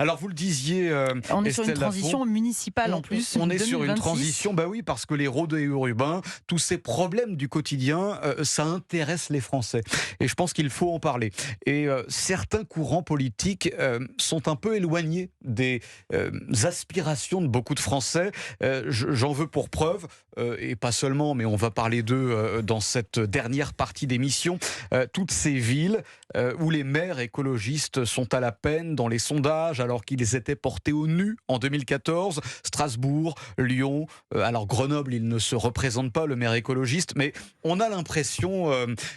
Alors vous le disiez, On est sur une Estelle transition Lafont, municipale en plus. on est sur une 2026. transition, bah oui, parce que les rodéos urbains, tous ces problèmes du quotidien, ça intéresse les Français. Et je pense qu'il faut en parler. Et certains courants politiques sont un peu éloignés des aspirations de beaucoup de Français. J'en veux pour preuve, et pas seulement, mais on va parler d'eux dans cette dernière partie d'émission, toutes ces villes où les maires écologistes sont à la peine dans les sondages alors qu'ils étaient portés au nu en 2014. Strasbourg, Lyon, alors Grenoble, il ne se représente pas, le maire écologiste, mais on a l'impression,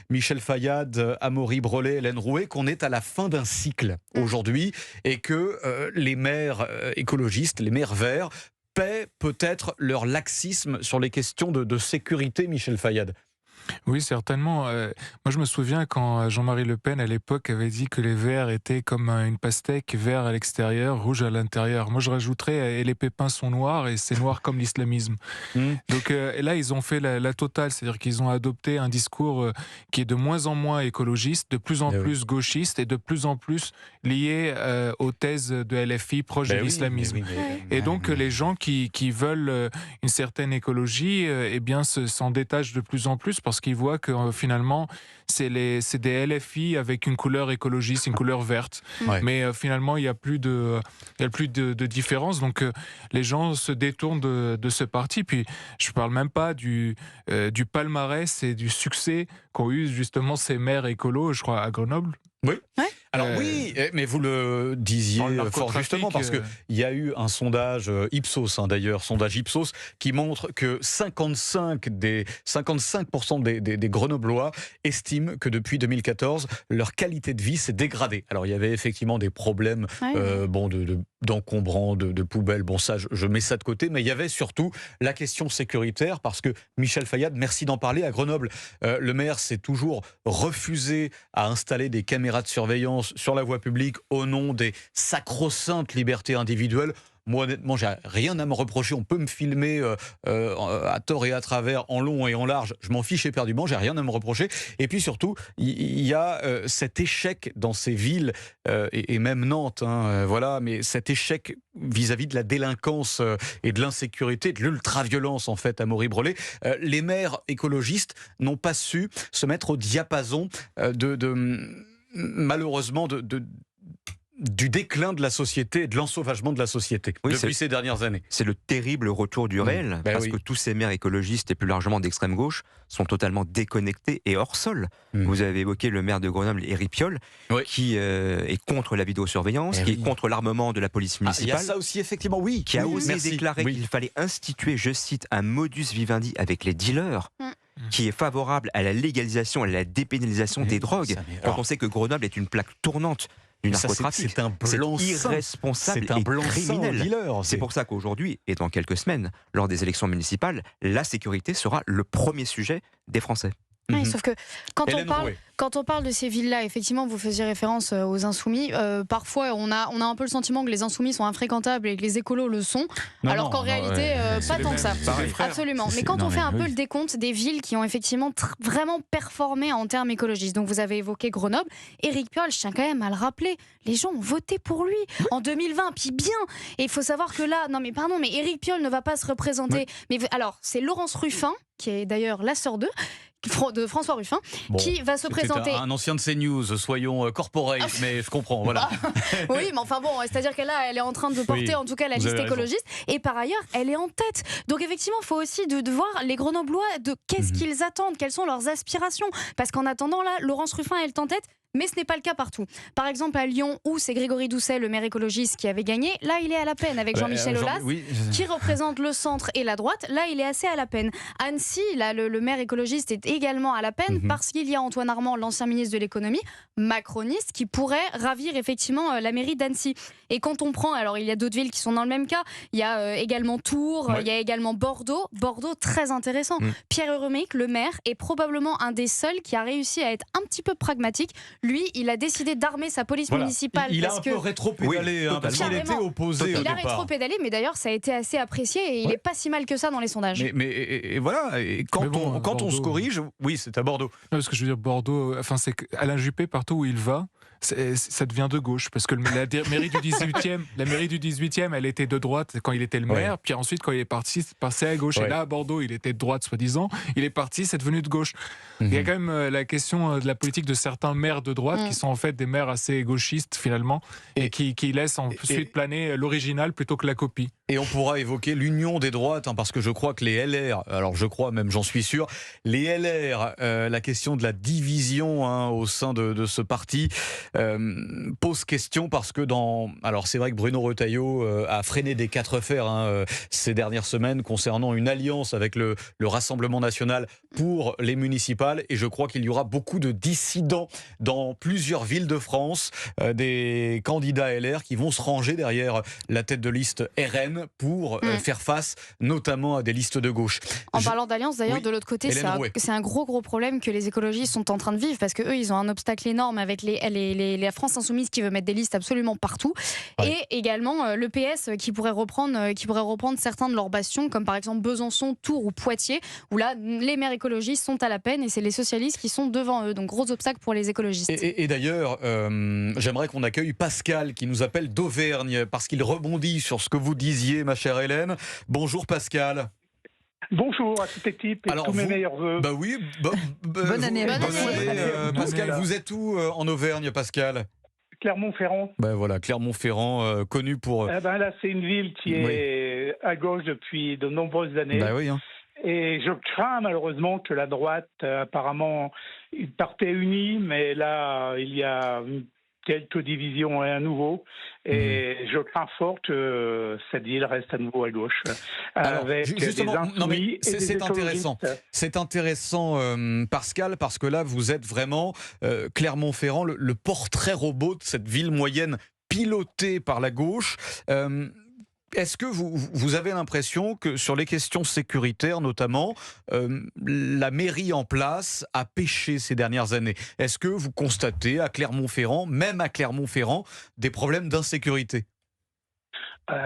Michel Fayad, Amaury Brelet, Hélène Rouet, qu'on est à la fin d'un cycle aujourd'hui et que les maires écologistes, les maires verts, paient peut-être leur laxisme sur les questions de sécurité, Michel Fayad. Oui, certainement. Moi, je me souviens quand Jean-Marie Le Pen, à l'époque, avait dit que les verts étaient comme une pastèque, vert à l'extérieur, rouge à l'intérieur. Moi, je rajouterais, et les pépins sont noirs, et c'est noir comme l'islamisme. Donc et là, ils ont fait la totale, c'est-à-dire qu'ils ont adopté un discours qui est de moins en moins écologiste, de plus en plus gauchiste, et de plus en plus lié aux thèses de LFI proches de l'islamisme. Et donc, les gens qui veulent une certaine écologie, eh bien, s'en détachent de plus en plus, parce qu'ils voient que finalement, c'est des LFI avec une couleur écologiste, une couleur verte. Ouais. Mais finalement, il n'y a plus de différence. Donc, les gens se détournent de ce parti. Puis, je ne parle même pas du palmarès et du succès qu'ont eu justement ces maires écolos, je crois, à Grenoble. Oui. Ouais. Alors oui, mais vous le disiez fort justement, parce qu'il y a eu un sondage Ipsos, d'ailleurs, sondage Ipsos, qui montre que 55% des Grenoblois estiment que depuis 2014, leur qualité de vie s'est dégradée. Alors il y avait effectivement des problèmes d'encombrants, de poubelles, bon ça je mets ça de côté, mais il y avait surtout la question sécuritaire, parce que Michel Fayad, merci d'en parler, à Grenoble, le maire s'est toujours refusé à installer des caméras de surveillance sur la voie publique au nom des sacro-saintes libertés individuelles. Moi, honnêtement, j'ai rien à me reprocher. On peut me filmer à tort et à travers, en long et en large. Je m'en fiche éperdument, j'ai rien à me reprocher. Et puis surtout, il y a cet échec dans ces villes, et même Nantes, voilà, mais cet échec vis-à-vis de la délinquance et de l'insécurité, de l'ultra-violence, en fait, à Amaury Brelet. Les maires écologistes n'ont pas su se mettre au diapason malheureusement, du déclin de la société et de l'ensauvagement de la société depuis ces dernières années. C'est le terrible retour du réel, parce que tous ces maires écologistes et plus largement d'extrême gauche sont totalement déconnectés et hors sol. Vous avez évoqué le maire de Grenoble, Éric Piolle, qui est contre la vidéosurveillance, qui est contre l'armement de la police municipale. Il y a ça aussi, effectivement, oui. Qui a osé déclarer qu'il fallait instituer, je cite, un modus vivendi avec les dealers. Qui est favorable à la légalisation, à la dépénalisation des drogues, quand on sait que Grenoble est une plaque tournante du narcotrafic. C'est un blanc-seing. Irresponsable et criminel. C'est pour ça qu'aujourd'hui, et dans quelques semaines, lors des élections municipales, la sécurité sera le premier sujet des Français. Ouais, sauf que quand on parle de ces villes-là, effectivement, vous faisiez référence aux insoumis. Parfois, on a un peu le sentiment que les insoumis sont infréquentables et que les écolos le sont, alors qu'en réalité, pas tant que ça. Absolument. Mais quand on fait un peu le décompte des villes qui ont effectivement vraiment performé en termes écologistes, donc vous avez évoqué Grenoble, Éric Piolle, je tiens quand même à le rappeler, les gens ont voté pour lui en 2020, puis bien. Et il faut savoir que là, mais Éric Piolle ne va pas se représenter. Mais alors, c'est Laurence Ruffin, qui est d'ailleurs la sœur de François Ruffin, qui va se présenter. Un ancien de CNews, soyons corporate, mais je comprends, voilà. Oui, mais enfin bon, c'est-à-dire qu'elle elle est en train de porter en tout cas la liste écologiste, et par ailleurs, elle est en tête. Donc effectivement, il faut aussi de voir les Grenoblois, de qu'est-ce qu'ils attendent, quelles sont leurs aspirations. Parce qu'en attendant, là, Laurence Ruffin, elle est en tête. Mais ce n'est pas le cas partout. Par exemple, à Lyon, où c'est Grégory Doucet, le maire écologiste, qui avait gagné, là, il est à la peine avec Jean-Michel Aulas, qui représente le centre et la droite. Là, il est assez à la peine. Annecy, là, le maire écologiste est également à la peine parce qu'il y a Antoine Armand, l'ancien ministre de l'économie, macroniste, qui pourrait ravir effectivement la mairie d'Annecy. Et quand on prend, alors il y a d'autres villes qui sont dans le même cas, il y a également Tours, il y a également Bordeaux. Bordeaux, très intéressant. Pierre Urmic, le maire, est probablement un des seuls qui a réussi à être un petit peu pragmatique. Lui, il a décidé d'armer sa police municipale. Il a un peu rétro-pédalé, parce qu'il était opposé au départ. Il a rétro-pédalé, mais d'ailleurs, ça a été assez apprécié et il n'est pas si mal que ça dans les sondages. Mais voilà, et quand on se corrige, oui, c'est à Bordeaux. Non, parce que je veux dire, Bordeaux, c'est Alain Juppé, partout où il va, ça devient de gauche, parce que la mairie du 18e, elle était de droite quand il était le maire, puis ensuite quand il est parti, c'est passé à gauche. Et là, à Bordeaux, il était de droite, soi-disant, il est parti, c'est devenu de gauche. Il y a quand même la question de la politique de certains maires de droite qui sont en fait des maires assez gauchistes finalement, et qui laissent ensuite planer l'original plutôt que la copie. Et on pourra évoquer l'union des droites, parce que je crois que les LR, alors je crois même, j'en suis sûr, les LR, la question de la division au sein de ce parti pose question, parce que alors c'est vrai que Bruno Retailleau a freiné des quatre fers ces dernières semaines concernant une alliance avec le Rassemblement national pour les municipales, et je crois qu'il y aura beaucoup de dissidents dans plusieurs villes de France, des candidats LR qui vont se ranger derrière la tête de liste RN pour faire face notamment à des listes de gauche. En parlant d'alliance, d'ailleurs, de l'autre côté, c'est un gros problème que les écologistes sont en train de vivre, parce qu'eux, ils ont un obstacle énorme avec la France Insoumise qui veut mettre des listes absolument partout, et également le PS qui pourrait reprendre certains de leurs bastions, comme par exemple Besançon, Tours ou Poitiers, où là, les maires écologistes sont à la peine et c'est les socialistes qui sont devant eux. Donc gros obstacle pour les écologistes. Et d'ailleurs, j'aimerais qu'on accueille Pascal qui nous appelle d'Auvergne, parce qu'il rebondit sur ce que vous disiez, ma chère Hélène. Bonjour Pascal. Bonjour à toute l'équipe et tous mes meilleurs vœux. Bah oui, bonne année. Pascal, vous êtes où en Auvergne, Pascal? Clermont-Ferrand. Ben voilà, Clermont-Ferrand, connu pour... là, c'est une ville qui est à gauche depuis de nombreuses années. Bah oui, Et je crains malheureusement que la droite, apparemment, il partait unis, mais là, il y a quelques divisions à nouveau. Et je crains fort que cette ville reste à nouveau à gauche. Avec justement, c'est intéressant. C'est intéressant, Pascal, parce que là, vous êtes vraiment Clermont-Ferrand, le portrait robot de cette ville moyenne pilotée par la gauche. Est-ce que vous avez l'impression que sur les questions sécuritaires notamment, la mairie en place a péché ces dernières années? Est-ce que vous constatez à Clermont-Ferrand, même à Clermont-Ferrand, des problèmes d'insécurité?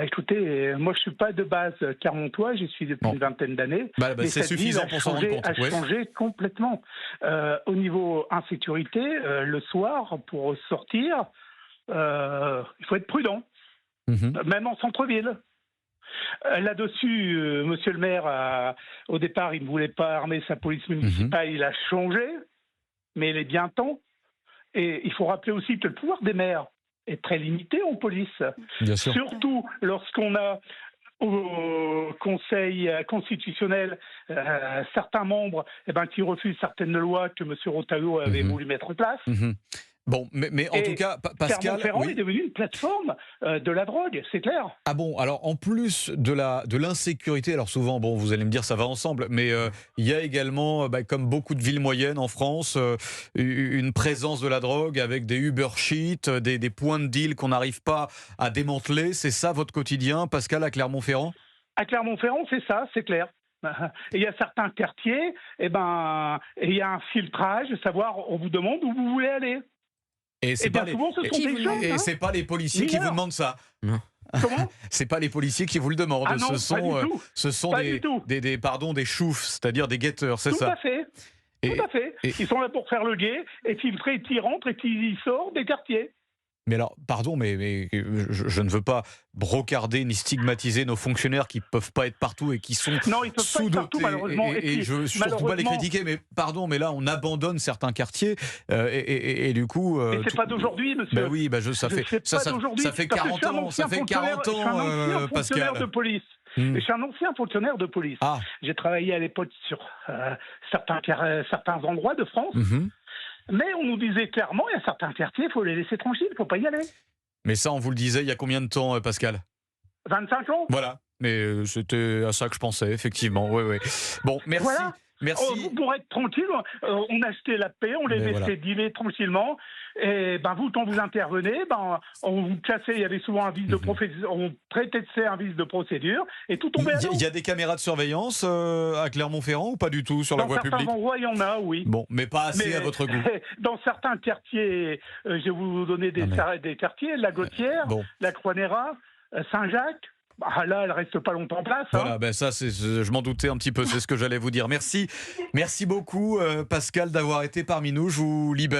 Écoutez, moi je suis pas de base clermontois, j'y suis depuis une vingtaine d'années. C'est suffisant pour s'en rendre compte. A changé complètement. Au niveau insécurité, le soir, pour sortir, il faut être prudent. Même en centre-ville. Là-dessus, monsieur le maire, au départ, il ne voulait pas armer sa police municipale, il a changé, mais il est bien temps. Et il faut rappeler aussi que le pouvoir des maires est très limité en police. Bien sûr. Surtout lorsqu'on a au Conseil constitutionnel certains membres qui refusent certaines lois que monsieur Retailleau avait voulu mettre en place. Bon, mais en tout cas, Pascal... Clermont-Ferrand est devenu une plateforme de la drogue, c'est clair. Ah bon, alors en plus de l'insécurité, alors souvent, vous allez me dire ça va ensemble, mais il y a également, comme beaucoup de villes moyennes en France, une présence de la drogue avec des Uber Sheets, des points de deal qu'on n'arrive pas à démanteler. C'est ça votre quotidien, Pascal, à Clermont-Ferrand? À Clermont-Ferrand, c'est ça, c'est clair. Et il y a certains quartiers, il y a un filtrage, savoir on vous demande où vous voulez aller. Et c'est pas les policiers qui vous demandent ça. Comment? C'est pas les policiers qui vous le demandent. Ah non, ce sont des choufs, c'est-à-dire des guetteurs, c'est ça? Tout à fait. Ils sont là pour faire le guet et filtrer qui rentre et qui sort des quartiers. Mais alors, pardon, mais je ne veux pas brocarder ni stigmatiser nos fonctionnaires qui ne peuvent pas être partout et qui sont sous-dotés. Malheureusement. Et je ne veux surtout pas les critiquer, mais pardon, mais là, on abandonne certains quartiers et du coup... Mais c'est pas d'aujourd'hui, monsieur. Ben oui, ça fait 40 ans, Pascal. De police. Je suis un ancien fonctionnaire de police. J'ai travaillé à l'époque sur certains endroits de France. Mais on nous disait clairement, il y a certains quartiers, il faut les laisser tranquilles, il ne faut pas y aller. Mais ça, on vous le disait il y a combien de temps, Pascal? 25 ans. Voilà, mais c'était à ça que je pensais, effectivement. Oui. Bon, merci. Voilà. Merci. Pour être tranquille, on achetait la paix, on les laissait dealer tranquillement. Et vous, quand vous intervenez, on vous cassait, il y avait souvent un vice de procédure, on prétextait un vice de procédure, et tout tombait à l'eau. Il y a des caméras de surveillance à Clermont-Ferrand ou pas du tout sur la voie publique? Dans certains endroits, il y en a, oui. Bon, mais pas assez à votre goût. Dans certains quartiers, je vais vous donner des quartiers, la Gautière, la Croix-Néra, Saint-Jacques. Là, elle reste pas longtemps en place. Voilà, ça, je m'en doutais un petit peu, c'est ce que j'allais vous dire. Merci beaucoup, Pascal, d'avoir été parmi nous. Je vous libère.